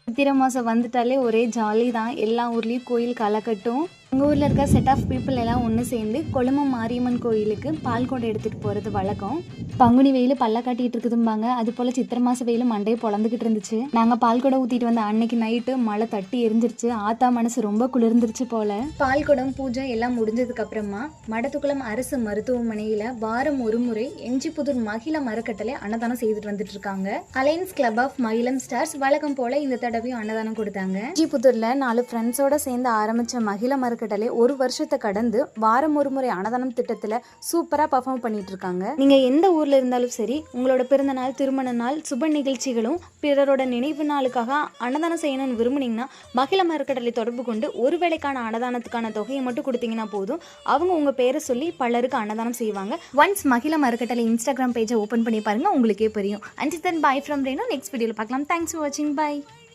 சித்திரை மாதம் வந்துட்டாலே ஒரே ஜாலி தான். எல்லா ஊர்லேயும் கோயில் களை கட்டும். எங்கள் ஊரில் இருக்க செட் ஆஃப் பீப்புள் எல்லாம் ஒன்று சேர்ந்து கொழுமம் மாரியம்மன் கோயிலுக்கு பால் கொடை எடுத்துகிட்டு போகிறது வழக்கம். பங்குனி வெயில் பல்ல காட்டிகிட்டு இருக்குதும்பாங்க. அது போல் சித்திரை மாத வெயில் மண்டையை பொழந்துக்கிட்டு இருந்துச்சு. நாங்கள் பால் கொடை ஊற்றிட்டு வந்த அன்னைக்கு நைட்டு மழை தட்டி எரிஞ்சிருச்சு. ஆத்தா மனசு ரொம்ப குளிர்ந்துருச்சு போல். பால் குடம் பூஜை எல்லாம் முடிஞ்சதுக்கு அப்புறமா மடத்துக்குளம் அரசு மருத்துவமனையில் வாரம் ஒரு முறை எஞ்சிப்புதூர் மகிழா மரக்கட்டளை அன்னதானம் செய்துட்டு வந்துட்டு இருக்காங்க. Alliance club of Magizham stars வழக்கம் போல இந்த தடவையும் அன்னதானம் கொடுத்தாங்க. எஞ்சிப்புதூர்ல 4 ஃப்ரெண்ட்ஸோட சேர்ந்து ஆரம்பிச்ச மகிழா மரக்கட்டளை ஒரு வருஷத்தை கடந்து வாரம் ஒரு முறை அன்னதானம் திட்டத்துல சூப்பரா பர்ஃபார்ம் பண்ணிட்டு இருக்காங்க. நீங்க எந்த ஊர்ல இருந்தாலும் சரி, உங்களோட பிறந்த நாள், திருமண நாள், சுப நிகழ்ச்சிகளும் பிறரோட நினைவு நாளுக்காக அன்னதானம் செய்யணும்னு விரும்புனீங்கன்னா மகிழா மரக்கட்டளை தொடர்பு கொண்டு ஒரு வேளைக்கான அன்னதானத்துக்கான தொகையை மட்டும் கொடுத்தீங்கன்னா போதும். அவங்க உங்க பேரை சொல்லி பலருக்கு அன்னதானம் செய்வாங்க. ஒன்ஸ் மகிழா மரக்கட்டளை இன்ஸ்டாகிராம் பேஜை ஓபன் பண்ணி பாருங்க, உங்களுக்கே புரியும். And then by from Renu. Next வீடியோல பார்க்கலாம். தேங்க்ஸ் ஃபார் வாட்சிங். பை.